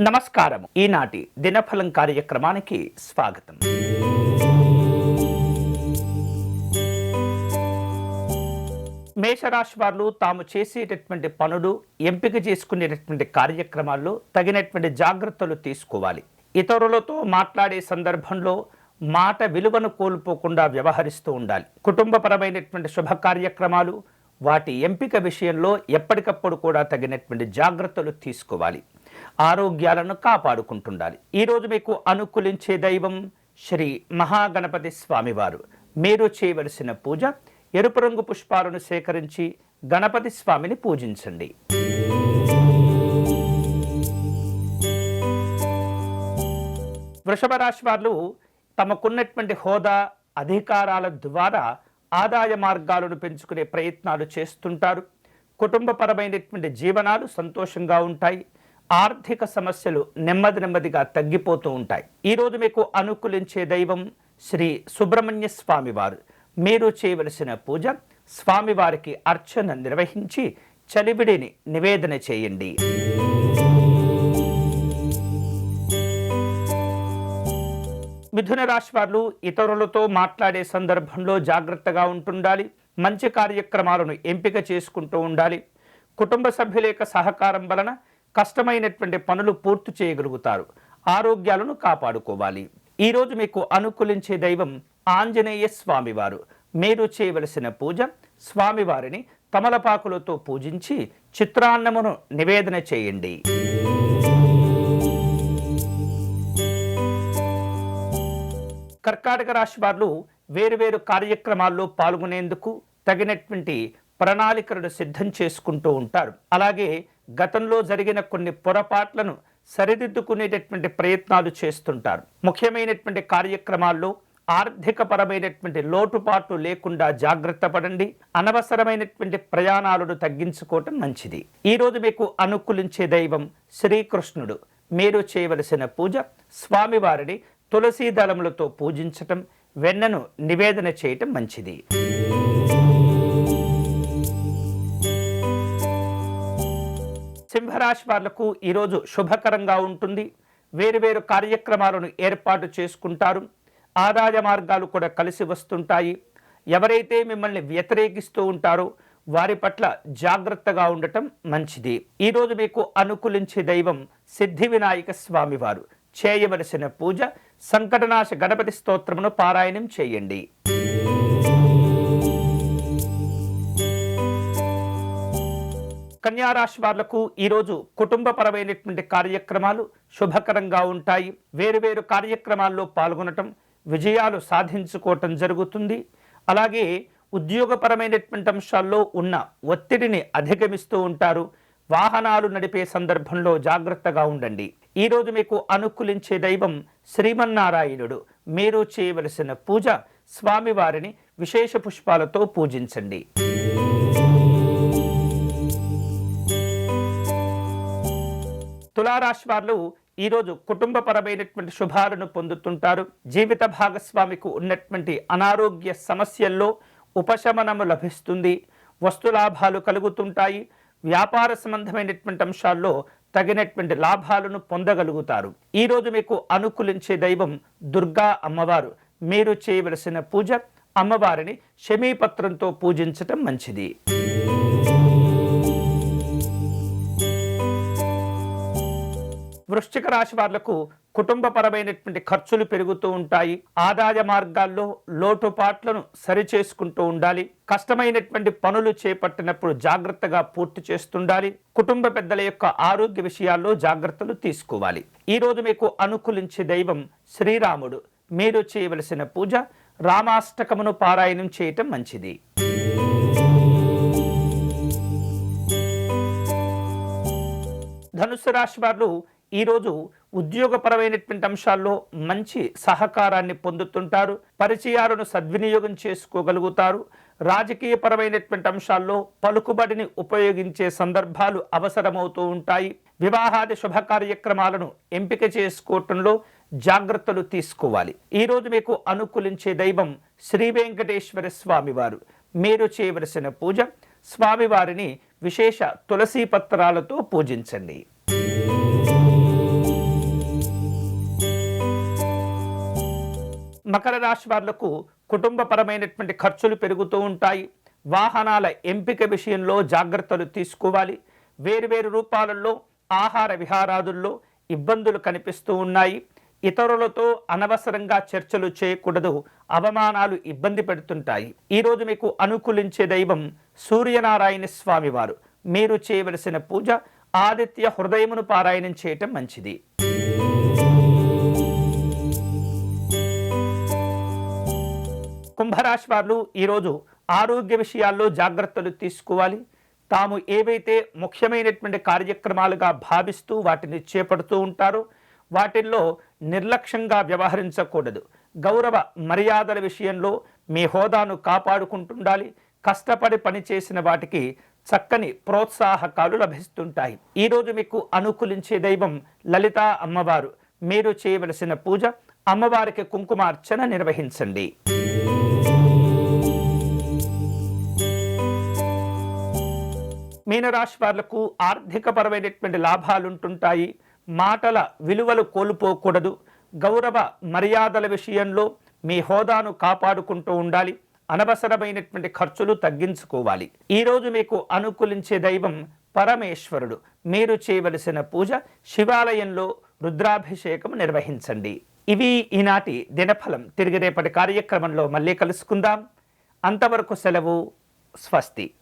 నమస్కారం. ఈనాటి దినఫలం కార్యక్రమానికి స్వాగతం. మేషరాశి వారు తాము చేసేటటువంటి పనులు, ఎంపిక చేసుకునేటటువంటి కార్యక్రమాల్లో తగినటువంటి జాగ్రత్తలు తీసుకోవాలి. ఇతరులతో మాట్లాడే సందర్భంలో మాట విలువను కోల్పోకుండా వ్యవహరిస్తూ ఉండాలి. కుటుంబపరమైనటువంటి శుభ కార్యక్రమాలు, వాటి ఎంపిక విషయంలో ఎప్పటికప్పుడు కూడా తగినటువంటి జాగ్రత్తలు తీసుకోవాలి. ఆరోగ్యాలను కాపాడుకుంటుండాలి. ఈరోజు మీకు అనుకూలించే దైవం శ్రీ మహాగణపతి స్వామివారు. మీరు చేయవలసిన పూజ ఎరుపు రంగు పుష్పాలను సేకరించి గణపతి స్వామిని పూజించండి. వృషభ రాశి వారు తమకున్నటువంటి హోదా, అధికారాల ద్వారా ఆదాయ మార్గాలను పెంచుకునే ప్రయత్నాలు చేస్తుంటారు. కుటుంబపరమైనటువంటి జీవనాలు సంతోషంగా ఉంటాయి. ఆర్థిక సమస్యలు నెమ్మదిగా తగ్గిపోతూ ఉంటాయి. ఈరోజు మీకు అనుకూలించే దైవం శ్రీ సుబ్రహ్మణ్య స్వామివారు. మీరు చేయవలసిన పూజ స్వామివారికి అర్చన నిర్వహించి చలివిడిని నివేదన చేయండి. మిథున రాశి వారు ఇతరులతో మాట్లాడే సందర్భంలో జాగ్రత్తగా ఉంటుండాలి. మంచి కార్యక్రమాలను ఎంపిక చేసుకుంటూ ఉండాలి. కుటుంబ సభ్యుల యొక్క సహకారం వలన కష్టమైనటువంటి పనులు పూర్తి చేయగలుగుతారు. ఆరోగ్యాలను కాపాడుకోవాలి. ఈరోజు మీకు అనుకూలించే దైవం ఆంజనేయ స్వామివారు. మీరు చేయవలసిన పూజ స్వామివారిని తమలపాకులతో పూజించి చిత్రాన్నమును నివేదన చేయండి. కర్కాటక రాశి వారు వేరువేరు కార్యక్రమాల్లో పాల్గొనేందుకు తగినటువంటి ప్రణాళికలను సిద్ధం చేసుకుంటూ ఉంటారు. అలాగే గతంలో జరిగిన కొన్ని పొరపాట్లను సరిదిద్దుకునేటటువంటి ప్రయత్నాలు చేస్తుంటారు. ముఖ్యమైనటువంటి కార్యక్రమాల్లో ఆర్థిక పరమైనటువంటి లోటుపాట్లు లేకుండా జాగ్రత్త పడండి. అనవసరమైనటువంటి ప్రయాణాలను తగ్గించుకోవటం మంచిది. ఈరోజు మీకు అనుకూలించే దైవం శ్రీకృష్ణుడు. మీరు చేయవలసిన పూజ స్వామివారిని తులసీ దళములతో పూజించటం, వెన్నను నివేదన చేయటం మంచిది. సింహరాశి వాళ్లకు ఈరోజు శుభకరంగా ఉంటుంది. వేరువేరు కార్యక్రమాలను ఏర్పాటు చేసుకుంటారు. ఆదాయ మార్గాలు కూడా కలిసి వస్తుంటాయి. ఎవరైతే మిమ్మల్ని వ్యతిరేకిస్తూ ఉంటారో వారి పట్ల జాగ్రత్తగా ఉండటం మంచిది. ఈరోజు మీకు అనుకూలించే దైవం సిద్ధి వినాయక స్వామివారు. చేయవలసిన పూజ సంకటనాశ గణపతి స్తోత్రమును పారాయణం చేయండి. కన్యారాశి వాళ్లకు ఈరోజు కుటుంబపరమైనటువంటి కార్యక్రమాలు శుభకరంగా ఉంటాయి. వేరువేరు కార్యక్రమాల్లో పాల్గొనటం, విజయాలు సాధించుకోవటం జరుగుతుంది. అలాగే ఉద్యోగపరమైనటువంటి అంశాల్లో ఉన్న ఒత్తిడిని అధిగమిస్తూ ఉంటారు. వాహనాలు నడిపే సందర్భంలో జాగ్రత్తగా ఉండండి. ఈరోజు మీకు అనుకూలించే దైవం శ్రీమన్నారాయణుడు. మీరు చేయవలసిన పూజ స్వామివారిని విశేష పుష్పాలతో పూజించండి. తులారాశి వారు ఈరోజు కుటుంబపరమైనటువంటి శుభాలను పొందుతుంటారు. జీవిత భాగస్వామికి ఉన్నటువంటి అనారోగ్య సమస్యల్లో ఉపశమనము లభిస్తుంది. వస్తులాభాలు కలుగుతుంటాయి. వ్యాపార సంబంధమైనటువంటి అంశాల్లో తగినటువంటి లాభాలను పొందగలుగుతారు. ఈరోజు మీకు అనుకూలించే దైవం దుర్గా అమ్మవారు. మీరు చేయవలసిన పూజ అమ్మవారిని శమీపత్రంతో పూజించటం మంచిది. వృశ్చిక రాశి వాళ్లకు కుటుంబపరమైనటువంటి ఖర్చులు పెరుగుతూ ఉంటాయి. ఆదాయ మార్గాల్లో లోటుపాట్లను సరిచేసుకుంటూ ఉండాలి. కష్టమైనటువంటి పనులు చేపట్టినప్పుడు జాగ్రత్తగా పూర్తి చేస్తుండాలి. కుటుంబ పెద్దల యొక్క ఆరోగ్య విషయాల్లో జాగ్రత్తలు తీసుకోవాలి. ఈరోజు మీకు అనుకూలించే దైవం శ్రీరాముడు. మీరు చేయవలసిన పూజ రామాష్టకమును పారాయణం చేయటం మంచిది. ధనుస్సు రాశి వారు ఈరోజు ఉద్యోగపరమైనటువంటి అంశాల్లో మంచి సహకారాన్ని పొందుతుంటారు. పరిచయాలను సద్వినియోగం చేసుకోగలుగుతారు. రాజకీయపరమైనటువంటి అంశాల్లో పలుకుబడిని ఉపయోగించే సందర్భాలు అవసరమవుతూ ఉంటాయి. వివాహాది శుభ కార్యక్రమాలను ఎంపిక చేసుకోవటంలో జాగ్రత్తలు తీసుకోవాలి. ఈరోజు మీకు అనుకూలించే దైవం శ్రీ వెంకటేశ్వర స్వామివారు. మీరు చేయవలసిన పూజ స్వామివారిని విశేష తులసీ పత్రాలతో పూజించండి. మకర రాశి వాళ్లకు కుటుంబపరమైనటువంటి ఖర్చులు పెరుగుతూ ఉంటాయి. వాహనాల ఎంపిక విషయంలో జాగ్రత్తలు తీసుకోవాలి. వేరువేరు రూపాలలో ఆహార విహారాదుల్లో ఇబ్బందులు కనిపిస్తూ ఉన్నాయి. ఇతరులతో అనవసరంగా చర్చలు చేయకూడదు. అవమానాలు ఇబ్బంది పెడుతుంటాయి. ఈరోజు మీకు అనుకూలించే దైవం సూర్యనారాయణ స్వామి వారు. మీరు చేయవలసిన పూజ ఆదిత్య హృదయమును పారాయణం చేయటం మంచిది. కుంభరాశి వారు ఈరోజు ఆరోగ్య విషయాల్లో జాగ్రత్తలు తీసుకోవాలి. తాము ఏవైతే ముఖ్యమైనటువంటి కార్యక్రమాలుగా భావిస్తూ వాటిని చేపడుతూ ఉంటారో వాటిల్లో నిర్లక్ష్యంగా వ్యవహరించకూడదు. గౌరవ మర్యాదల విషయంలో మీ హోదాను కాపాడుకుంటుండాలి. కష్టపడి పనిచేసిన వాటికి చక్కని ప్రోత్సాహకాలు లభిస్తుంటాయి. ఈరోజు మీకు అనుకూలించే దైవం లలితా అమ్మవారు. మీరు చేయవలసిన పూజ అమ్మవారికి కుంకుమార్చన నిర్వహించండి. మీనరాశి వాళ్లకు ఆర్థికపరమైనటువంటి లాభాలు ఉంటుంటాయి. మాటల విలువలు కోల్పోకూడదు. గౌరవ మర్యాదల విషయంలో మీ హోదాను కాపాడుకుంటూ ఉండాలి. అనవసరమైనటువంటి ఖర్చులు తగ్గించుకోవాలి. ఈరోజు మీకు అనుకూలించే దైవం పరమేశ్వరుడు. మీరు చేయవలసిన పూజ శివాలయంలో రుద్రాభిషేకం నిర్వహించండి. ఇవి ఈనాటి దినఫలం. తిరిగి రేపటి కార్యక్రమంలో మళ్ళీ కలుసుకుందాం. అంతవరకు సెలవు. స్వస్తి.